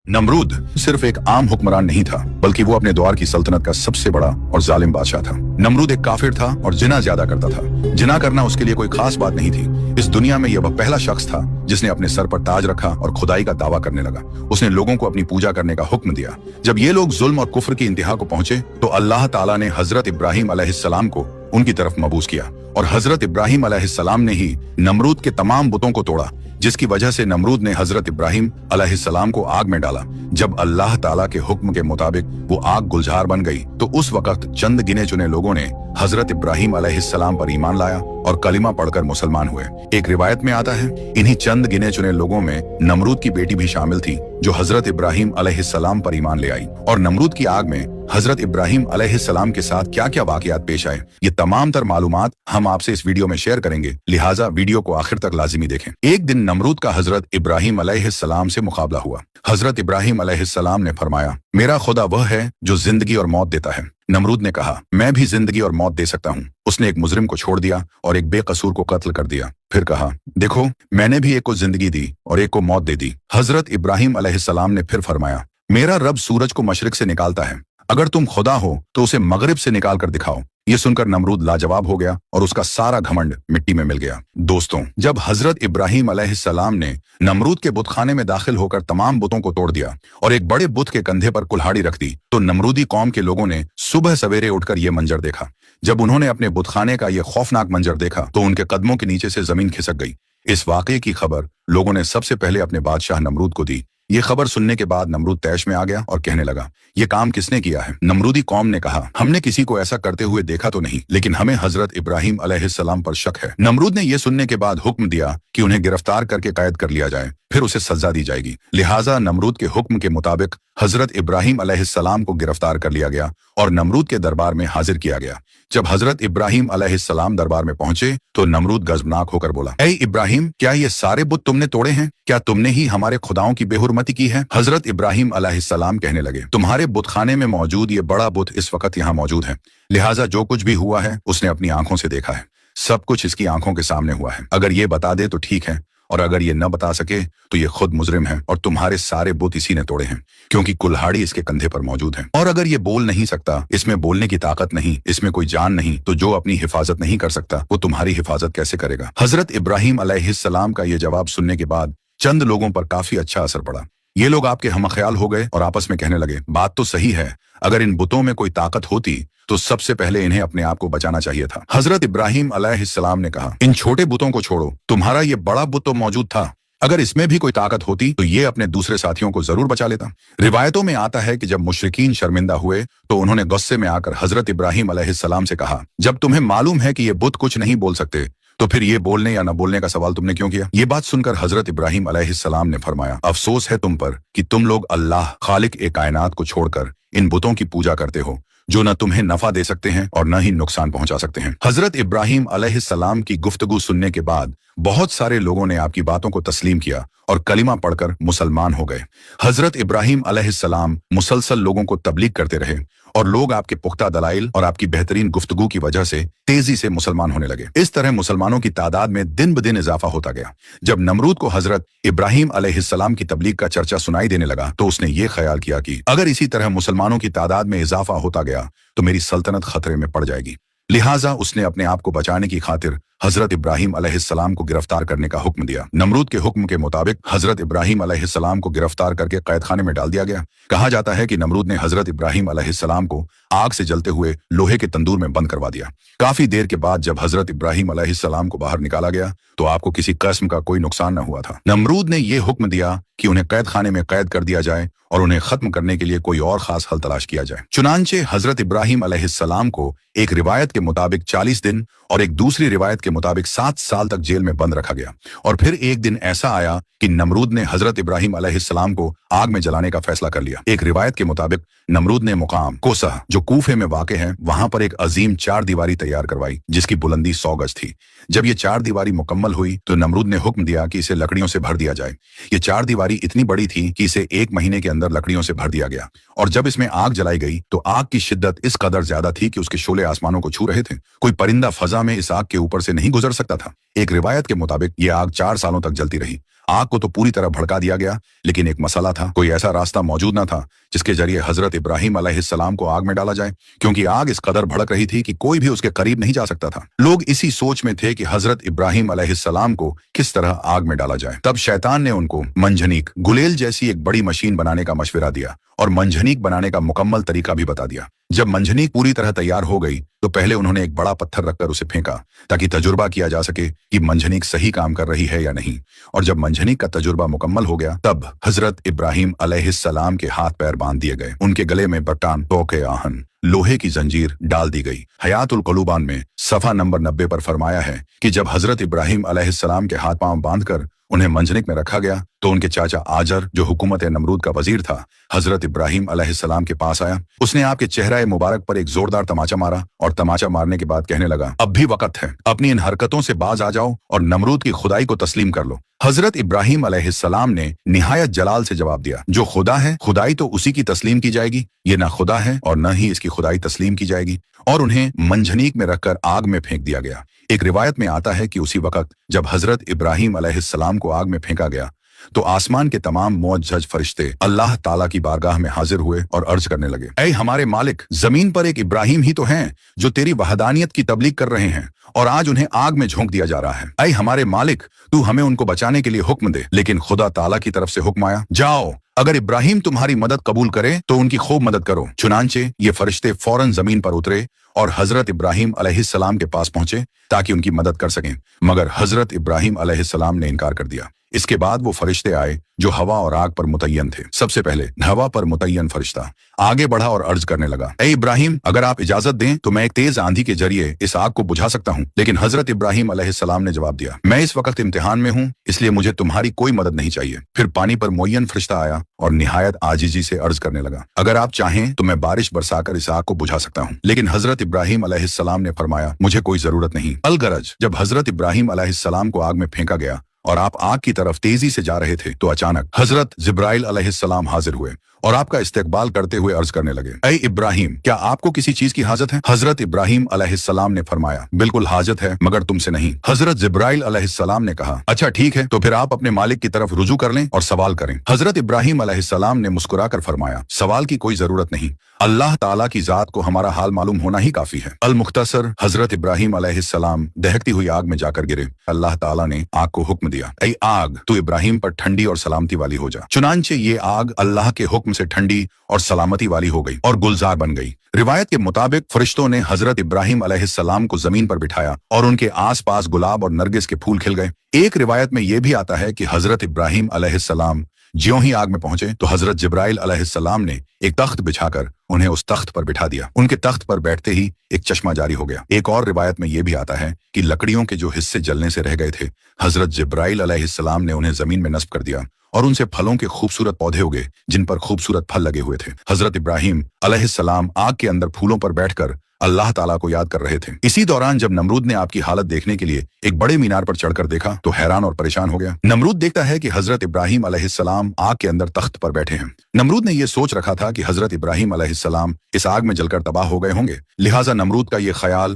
नमरूद सिर्फ एक आम हुक्मरान नहीं था, बल्कि वो अपने दौर की सल्तनत का सबसे बड़ा और जालिम बादशाह था। नमरूद एक काफिर था और जिना ज्यादा करता था। जिना करना उसके लिए कोई खास बात नहीं थी। इस दुनिया में यह वह पहला शख्स था जिसने अपने सर पर ताज रखा और खुदाई का दावा करने लगा। उसने लोगों को अपनी पूजा करने का हुक्म दिया। जब ये लोग जुल्म और कुफ्र की इंतहा को पहुंचे तो अल्लाह ताला ने हजरत इब्राहिम अलैहिस्सलाम को उनकी तरफ मबूस किया और हजरत इब्राहिम अलैहिस्सलाम ने ही नमरूद के तमाम बुतों को तोड़ा, जिसकी वजह से नमरूद ने हजरत इब्राहिम अलैहिस्सलाम को आग में डाला। जब अल्लाह ताला के हुक्म के मुताबिक वो आग गुलजार बन गई तो उस वक्त चंद गिने चुने लोगों ने हजरत इब्राहिम अलैहिस्सलाम पर ईमान लाया और कलिमा पढ़कर मुसलमान हुए। एक रिवायत में आता है, इन्हीं चंद गिने चुने लोगों में नमरूद की बेटी भी शामिल थी जो हजरत इब्राहिम अलैहिस्सलाम पर ईमान ले आई। और नमरूद की आग में हजरत इब्राहिम अलैहिस्सलाम के साथ क्या क्या वाकयात पेश आए, ये तमाम तर मालूमात हम आपसे इस वीडियो में शेयर करेंगे, लिहाजा वीडियो को आखिर तक लाजिमी देखें। एक दिन नमरूद का हजरत इब्राहिम अलैहिस्सलाम से मुकाबला हुआ। हजरत इब्राहिम अलैहिस्सलाम ने फरमाया, मेरा खुदा वह है जो जिंदगी और मौत देता है। नमरूद ने कहा, मैं भी जिंदगी और मौत दे सकता हूँ। उसने एक मुजरिम को छोड़ दिया और एक बेकसूर को कत्ल कर दिया। फिर कहा, देखो मैंने भी एक को जिंदगी दी और एक को मौत दे दी। हजरत इब्राहिम अलैहिस्सलाम ने फिर फरमाया, मेरा रब सूरज को मशरिक से निकालता है, अगर तुम खुदा हो तो उसे मगरिब से निकाल कर दिखाओ। ये सुनकर नमरूद लाजवाब हो गया और उसका सारा घमंड मिट्टी में मिल गया। दोस्तों, जब हजरत इब्राहिम अलैहिस्सलाम ने नमरूद के बुतखाने में दाखिल होकर तमाम बुतों को तोड़ दिया और एक बड़े बुत के कंधे पर कुल्हाड़ी रख दी तो नमरूदी कौम के लोगों ने सुबह सवेरे उठकर यह मंजर देखा। जब उन्होंने अपने बुतखाने का यह खौफनाक मंजर देखा तो उनके कदमों के नीचे से जमीन खिसक गई। इस वाकये की खबर लोगों ने सबसे पहले अपने बादशाह नमरूद को दी। ये खबर सुनने के बाद नमरूद तैश में आ गया और कहने लगा, ये काम किसने किया है? नमरूदी कौम ने कहा, हमने किसी को ऐसा करते हुए देखा तो नहीं, लेकिन हमें हजरत इब्राहिम अलैहिस्सलाम पर शक है। नमरूद ने यह सुनने के बाद हुक्म दिया कि उन्हें गिरफ्तार करके कैद कर लिया जाए, फिर उसे सजा दी जाएगी। लिहाजा नमरूद के हुक्म के मुताबिक हजरत इब्राहिम अलैहिस्सलाम को गिरफ्तार कर लिया गया और नमरूद के दरबार में हाजिर किया गया। जब हजरत इब्राहिम अलैहिस्सलाम दरबार में पहुंचे तो नमरूद गजबनाक होकर बोला, ऐ इब्राहिम, क्या ये सारे बुत तुमने तोड़े हैं? क्या तुमने ही हमारे खुदाओं की बेहुरमती की है? हजरत इब्राहिम अलैहिस्सलाम कहने लगे, तुम्हारे बुतखाने में मौजूद ये बड़ा बुत इस वक्त यहाँ मौजूद है, लिहाजा जो कुछ भी हुआ है उसने अपनी आंखों से देखा है। सब कुछ इसकी आंखों के सामने हुआ है। अगर ये बता दे तो ठीक है, और अगर ये न बता सके तो ये खुद मुजरिम है और तुम्हारे सारे बुत इसी ने तोड़े हैं, क्योंकि कुल्हाड़ी इसके कंधे पर मौजूद है। और अगर ये बोल नहीं सकता, इसमें बोलने की ताकत नहीं, इसमें कोई जान नहीं, तो जो अपनी हिफाजत नहीं कर सकता वो तुम्हारी हिफाजत कैसे करेगा? हजरत इब्राहिम अलैहिस्सलाम का ये जवाब सुनने के बाद चंद लोगों पर काफी अच्छा असर पड़ा। ये लोग आपके हमख्याल हो गए और आपस में कहने लगे, बात तो सही है, अगर इन बुतों में कोई ताकत होती तो सबसे पहले इन्हें अपने आप को बचाना चाहिए था। हजरत इब्राहिम अलैहिस्सलाम ने कहा, इन छोटे बुतों को छोड़ो, तुम्हारा ये बड़ा बुत तो मौजूद था, अगर इसमें भी कोई ताकत होती तो ये अपने दूसरे साथियों को जरूर बचा लेता। रिवायतों में आता है कि जब मुशरिकीन शर्मिंदा हुए तो उन्होंने गुस्से में आकर हजरत इब्राहिम अलैहिस्सलाम से कहा, जब तुम्हें मालूम है कि ये बुत कुछ नहीं बोल सकते तो फिर ये बोलने या न बोलने का सवाल तुमने क्यों किया? ये बात सुनकर हजरत इब्राहिम अलैहिस्सलाम ने फरमाया, अफसोस है तुम पर कि तुम लोग अल्लाह खालिक ए कायनात को छोड़कर इन बुतों की पूजा करते हो जो न तुम्हें नफा दे सकते हैं और न ही नुकसान पहुंचा सकते हैं। हजरत इब्राहिम अलैहिस्सलाम की गुफ्तगू सुनने के बाद बहुत सारे लोगों ने आपकी बातों को तस्लीम किया और कलिमा पढ़कर मुसलमान हो गए। हजरत इब्राहिम अलैहिस्सलाम मुसलसल लोगों को तबलीग करते रहे और लोग आपके पुख्ता दलाइल और आपकी बेहतरीन गुफ्तगू की वजह से तेजी से मुसलमान होने लगे। इस तरह मुसलमानों की तादाद में दिन ब दिन इजाफा होता गया। जब नमरूद को हजरत इब्राहिम अलैहिस्सलाम की तबलीग का चर्चा सुनाई देने लगा तो उसने ये ख्याल किया कि अगर इसी तरह मुसलमानों की तादाद में इजाफा होता गया तो मेरी सल्तनत खतरे में पड़ जाएगी। लिहाजा उसने अपने आप को बचाने की खातिर हजरत इब्राहिम अलैहिस्सलाम को गिरफ्तार करने का हुक्म दिया। नमरूद के हुक्म के मुताबिक हजरत इब्राहिम अलैहिस्सलाम को गिरफ्तार करके कैदखाने में डाल दिया गया। कहा जाता है कि नमरूद ने हजरत इब्राहिम अलैहिस्सलाम को आग से जलते हुए लोहे के तंदूर में बंद करवा दिया। काफी देर के बाद जब हजरत इब्राहिम अलैहिस्सलाम को बाहर निकाला गया तो आपको किसी किस्म का कोई नुकसान न हुआ था। नमरूद ने यह हुक्म दिया कि उन्हें कैदखाने में कैद कर दिया जाए और उन्हें खत्म करने के लिए कोई और खास हल तलाश किया जाए। चुनांचे हजरत इब्राहिम अलैहिस्सलाम को एक रिवायत के मुताबिक 40 दिन और एक दूसरी रिवायत के मुताबिक 7 साल तक जेल में बंद रखा गया। और फिर एक दिन ऐसा आया कि नमरूद ने हजरत इब्राहिम अलैहिस्सलाम को आग में जलाने का फैसला कर लिया। एक रिवायत के मुताबिक नमरूद ने मुकाम कोसा जो कूफे में वाक़े है वहां पर एक अजीम 4 दीवारी तैयार करवाई जिसकी बुलंदी 100 गज थी। जब ये 4 दीवारी मुकम्मल हुई तो नमरूद ने हुक्म दिया कि इसे लकड़ियों से भर दिया जाए। ये 4 दीवारी इतनी बड़ी थी कि इसे 1 महीने के अंदर लकड़ियों से भर दिया गया। और जब इसमें आग जलाई गई तो आग की शिद्दत इस कदर ज्यादा थी कि उसके शोले आसमानों को छू रहे थे। कोई परिंदा फजा में इस आग के ऊपर से नहीं गुजर सकता था। एक रिवायत के मुताबिक ये आग 4 सालों तक जलती रही। आग को तो पूरी तरह भड़का दिया गया, लेकिन एक मसला था, कोई ऐसा रास्ता मौजूद न था जिसके जरिए हजरत इब्राहिम अलैहिस्सलाम को आग में डाला जाए, क्योंकि आग इस कदर भड़क रही थी कि कोई भी उसके करीब नहीं जा सकता था। लोग इसी सोच में थे कि हजरत इब्राहिम अलैहिस्सलाम को किस तरह आग में डाला जाए। तब शैतान ने उनको मंजनीक, गुलेल जैसी एक बड़ी मशीन बनाने का मशवरा दिया और मंजनीक बनाने का मुकम्मल तरीका भी बता दिया। जब मंजनीक पूरी तरह तैयार हो गई तो पहले उन्होंने एक बड़ा पत्थर रखकर उसे फेंका ताकि तजुर्बा किया जा सके कि मंजनीक सही काम कर रही है या नहीं। और जब मंजनीक का तजुर्बा मुकम्मल हो गया तब हजरत इब्राहिम अलैहिस्सलाम के हाथ पैर बांध दिए गए, उनके गले में बट्टान, तोके आहन, लोहे की जंजीर डाल दी गई। हयातुल क़ुलूबान में सफ़ा नंबर 90 पर फरमाया है कि जब हजरत इब्राहिम अलैहिस्सलाम के हाथ पांव बांधकर उन्हें मंजनिक में रखा गया तो उनके चाचा आजर, जो हुकूमत नमरूद का वजीर था, हजरत इब्राहिम अलैहिस्सलाम के पास आया। उसने आपके चेहरा मुबारक पर एक जोरदार तमाचा मारा और तमाचा मारने के बाद कहने लगा, अब भी वक्त है, अपनी इन हरकतों से बाज आ जाओ और नमरूद की खुदाई को तस्लीम कर लो। हजरत इब्राहिम अलैहिस्सलाम ने निहायत जलाल से जवाब दिया, जो खुदा है खुदाई तो उसी की तस्लीम की जाएगी, ये ना खुदा है और न ही इसकी खुदाई तस्लीम की जाएगी। और उन्हें मंजनीक में रखकर आग में फेंक दिया गया। एक रिवायत में आता है कि उसी वक्त जब हजरत इब्राहिम अलैहिस्सलाम को आग में फेंका गया तो आसमान के तमाम मुअज्जज फरिश्ते अल्लाह ताला की बारगाह में हाजिर हुए और अर्ज करने लगे, ऐ हमारे मालिक, जमीन पर एक इब्राहिम ही तो हैं जो तेरी वहदानियत की तबलीग कर रहे हैं और आज उन्हें आग में झोंक दिया जा रहा है। ऐ हमारे मालिक, तू हमें उनको बचाने के लिए हुक्म दे। लेकिन खुदा ताला की तरफ से हुक्म आया, जाओ, अगर इब्राहिम तुम्हारी मदद कबूल करे तो उनकी खूब मदद करो। चुनांचे ये फरिश्ते फौरन जमीन पर उतरे और हजरत इब्राहिम अलैहिस्सलाम के पास पहुंचे ताकि उनकी मदद कर सकें, मगर हजरत इब्राहिम अलैहिस्सलाम ने इनकार कर दिया। इसके बाद वो फरिश्ते आए जो हवा और आग पर मुतय्यन थे। सबसे पहले हवा पर मुतय्यन फरिश्ता आगे बढ़ा और अर्ज करने लगा, ऐ इब्राहिम, अगर आप इजाजत दें तो मैं एक तेज आंधी के जरिए इस आग को बुझा सकता हूँ। लेकिन हजरत इब्राहिम अलैहिस्सलाम ने जवाब दिया, मैं इस वक्त इम्तिहान में हूँ, इसलिए मुझे तुम्हारी कोई मदद नहीं चाहिए। फिर पानी पर मुय्यन फरिश्ता आया और निहायत आजिजी से अर्ज करने लगा, अगर आप चाहें तो मैं बारिश बरसाकर इस आग को बुझा सकता हूँ। लेकिन हजरत इब्राहिम अलैहिस्सलाम ने फरमाया, मुझे कोई जरूरत नहीं। अलगरज जब हजरत इब्राहिम अलैहिस्सलाम को आग में फेंका गया और आप आग की तरफ तेजी से जा रहे थे तो अचानक हजरत जिब्राइल अलैहिस्सलाम हाजिर हुए और आपका इस्तकबाल करते हुए अर्ज करने लगे, ऐ इब्राहिम, क्या आपको किसी चीज की हाजत है? हजरत इब्राहिम अलैहिस्सलाम ने फरमाया, बिल्कुल हाजत है, मगर तुमसे नहीं। हजरत जिब्राइल अलैहिस्सलाम ने कहा, अच्छा ठीक है, तो फिर आप अपने मालिक की तरफ रुजू कर लें और सवाल करें। हजरत इब्राहिम अलैहिस्सलाम ने मुस्कुराकर फरमाया, सवाल की कोई जरूरत नहीं, अल्लाह ताला की जात को हमारा हाल मालूम होना ही काफी है। अल मुख्तसर हजरत इब्राहिम अलैहिस्सलाम दहकती हुई आग में जाकर गिरे। अल्लाह ताला ने आग को हुक्म दिया, ऐ आग, तू इब्राहिम पर ठंडी और सलामती वाली हो जा। चुनांचे ये आग अल्लाह के हुक्म से ठंडी और सलामती वाली हो गई और गुलजार बन गई। रिवायत के मुताबिक फरिश्तों ने हजरत इब्राहिम अलैहिस्सलाम को जमीन पर बिठाया और उनके आसपास गुलाब और नरगिस के फूल खिल गए। एक रिवायत में यह भी आता है कि हजरत इब्राहिम अलैहिस्सलाम ज्यों ही आग में पहुंचे तो हजरत जिब्राइल अलैहिस्सलाम ने एक तख्त बिछाकर उन्हें उस तख्त पर बिठा दिया। उनके तख्त पर बैठते ही एक चश्मा जारी हो गया। एक और रिवायत में यह भी आता है कि लकड़ियों के जो हिस्से जलने से रह गए थे, हजरत जिब्राइल अलैहिस्सलाम ने उन्हें जमीन में नस्ब कर दिया और उनसे फलों के खूबसूरत पौधे उगे जिन पर खूबसूरत फल लगे हुए थे। हजरत इब्राहिम अलैहिस्सलाम आग के अंदर फूलों पर बैठकर अल्लाह ताला को याद कर रहे थे। इसी दौरान जब नमरूद ने आपकी हालत देखने के लिए एक बड़े मीनार पर चढ़कर देखा तो हैरान और परेशान हो गया। नमरूद देखता है कि हजरत इब्राहिम अलैहिस्सलाम आग के अंदर तख्त पर बैठे हैं। नमरूद ने यह सोच रखा था कि हजरत इब्राहिम अलैहिस्सलाम इस आग में जलकर तबाह हो गए होंगे, लिहाजा नमरूद का यह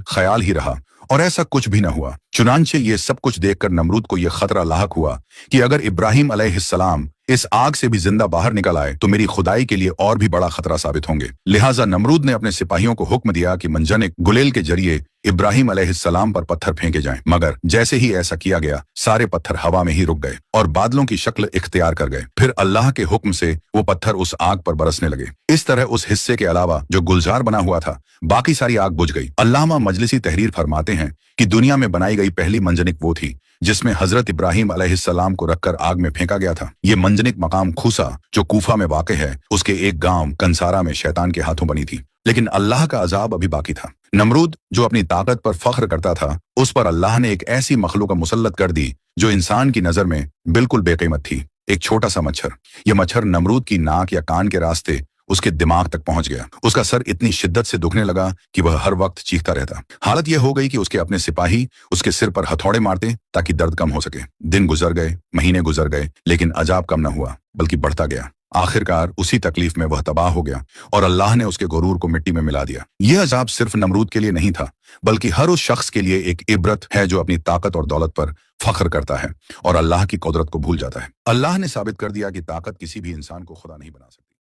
ख्याल ही रहा और ऐसा कुछ भी न हुआ। चुनांचे ये सब कुछ देखकर नमरूद को यह खतरा लाहक हुआ कि अगर इब्राहिम अलैहिस्सलाम इस आग से भी जिंदा बाहर निकल आए तो मेरी खुदाई के लिए और भी बड़ा खतरा साबित होंगे। लिहाजा नमरूद ने अपने सिपाहियों को हुक्म दिया कि मंजनिक गुलेल के जरिए इब्राहिम अलैहिस्सलाम पर पत्थर फेंके जाएं, मगर जैसे ही ऐसा किया गया सारे पत्थर हवा में ही रुक गए और बादलों की शक्ल इख्तियार कर गए। फिर अल्लाह के हुक्म से वो पत्थर उस आग पर बरसने लगे। इस तरह उस हिस्से के अलावा जो गुलजार बना हुआ था बाकी सारी आग बुझ गई। अल्लामा मजलिसी तहरीर फरमाते हैं कि दुनिया में बनाई गई पहली मंजनिक वो थी जिसमें हजरत इब्राहिम अलैहिस्सलाम को रखकर आग में फेंका गया था। ये मंजनिक मकाम खूसा जो कूफा में वाक़ है, उसके एक गांव कंसारा में शैतान के हाथों बनी थी। लेकिन अल्लाह का अजाब अभी बाकी था। नमरूद जो अपनी ताकत पर फख्र करता था, उस पर अल्लाह ने एक ऐसी मखलूक मुसल्लत कर दी जो इंसान की नजर में बिल्कुल बेकीमत थी। एक छोटा सा मच्छर। यह मच्छर नमरूद की नाक या कान के रास्ते उसके दिमाग तक पहुंच गया। उसका सर इतनी शिद्दत से दुखने लगा कि वह हर वक्त चीखता रहता। हालत यह हो गई कि उसके अपने सिपाही उसके सिर पर हथौड़े मारते ताकि दर्द कम हो सके। दिन गुजर गए, महीने गुजर गए, लेकिन अजाब कम न हुआ बल्कि बढ़ता गया। आखिरकार उसी तकलीफ में वह तबाह हो गया और अल्लाह ने उसके गुरूर को मिट्टी में मिला दिया। यह अजाब सिर्फ नमरूद के लिए नहीं था बल्कि हर उस शख्स के लिए एक इबरत है जो अपनी ताकत और दौलत पर फख्र करता है और अल्लाह की कुदरत को भूल जाता है। अल्लाह ने साबित कर दिया कि ताकत किसी भी इंसान को खुदा नहीं बना सकती।